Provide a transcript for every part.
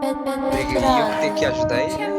Deveriam ter que ajudar ele.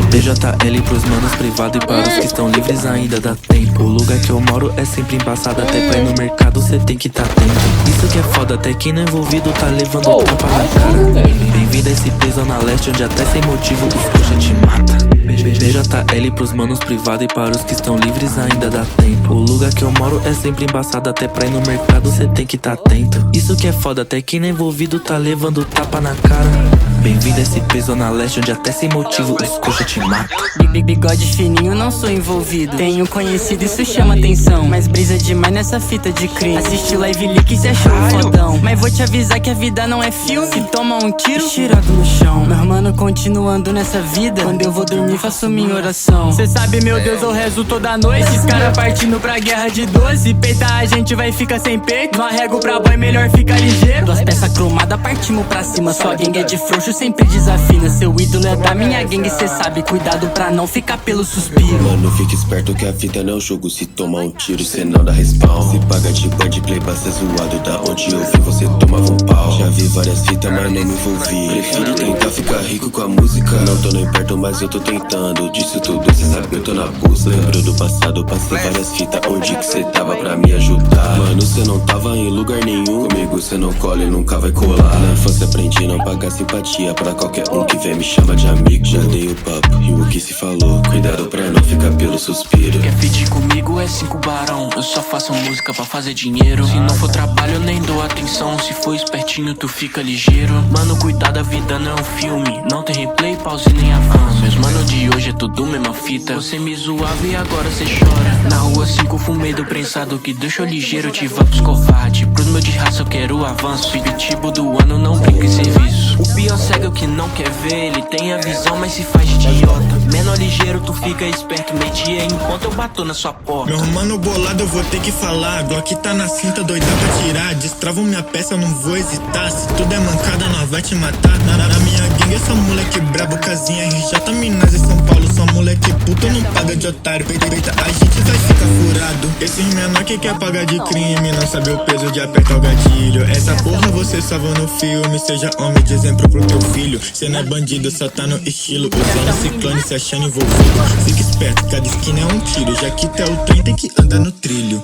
BJL pros manos privado e para os que estão livres ainda dá tempo. O lugar que eu moro é sempre embaçado, até pra ir no mercado cê tem que tá atento. Isso que é foda, até quem não é envolvido tá levando tapa na cara. Bem-vindo a esse peso na leste, onde até sem motivo os coxa te mata. BJL pros manos privado e para os que estão livres ainda dá tempo. O lugar que eu moro é sempre embaçado, até pra ir no mercado cê tem que tá atento. Isso que é foda, até quem não é envolvido tá levando tapa na cara. Bem-vindo a esse peso na leste, onde até sem motivo os coxa te mata. Bigode fininho, não sou envolvido. Tenho conhecido, isso chama atenção. Mas brisa demais nessa fita de crime. Assiste live leak, cê achou fodão. Mas vou te avisar que a vida não é filme. Se toma um tiro, tirado no chão. Meu mano, continuando nessa vida. Quando eu vou dormir, faço minha oração. Cê sabe, meu Deus, eu rezo toda noite. Esses caras partindo pra guerra de 12. Peita, a gente vai ficar sem peito. No arrego pra boy, melhor ficar ligeiro. Duas peças cromadas, partimos pra cima. Sua gangue é de frouxo, sempre desafina. Seu ídolo é da minha gangue, cê sabe. Cuidado pra não ficar pelo suspiro. Mano, fique esperto que a vida não é um jogo. Se tomar um tiro, cê não dá respawn. Se paga de band play pra ser zoado. Da onde eu vi, você tomava um pau. Já vi várias fitas, mas nem me envolvi. Prefiro tentar ficar rico com a música. Não tô nem perto, mas eu tô tentando. Disso tudo, cê sabe, eu tô na busca. Lembro do passado, passei várias fitas. Onde que cê tava pra me ajudar? Mano, cê não tava em lugar nenhum. Comigo cê não cola e nunca vai colar. Na infância aprendi não pagar simpatia pra qualquer um que vem me chama de amigo. Já dei o papo e o que se falou. Cuidado pra não ficar pelo suspiro. Quer feed comigo é 5 barão. Eu só faço música pra fazer dinheiro. Se não for trabalho eu nem dou atenção. Se for espertinho tu fica ligeiro. Mano, cuidado, a vida não é um filme. Não tem replay, pause nem avanço. Meus mano de hoje é tudo mesma fita. Você me zoava e agora cê chora. Na rua 5 fumei do prensado que deixou ligeiro. Tiva pros covarde. Pros meus de raça eu quero avanço. Pitbull do ano não brinca em serviço. O pior cego é o que não quer ver. Ele tem a visão mas se faz de idiota. Menor ligeiro tu fica esperto. Metia enquanto eu bato na sua porta. Meu mano bolado eu vou ter que falar. Glock tá na cinta, doida pra tirar. Destravo minha peça, eu não vou hesitar. Se tudo é mancada, nós vai te matar. Na minha gangue, só moleque brabo. Casinha RJ, Minas e São Paulo. Só moleque puto, não paga de otário. Peita, a gente vai ficar furado. Esses menor que quer pagar de crime. Não sabe o peso de apertar o gatilho. Essa porra você só vê no filme. Seja homem de exemplo pro teu filho. Cê não é bandido, só tá no estilo. Usando ciclone, se achando envolvido. Fica esperto, cada esquina é um tiro. Já que tá o trem, tem que andar no trilho.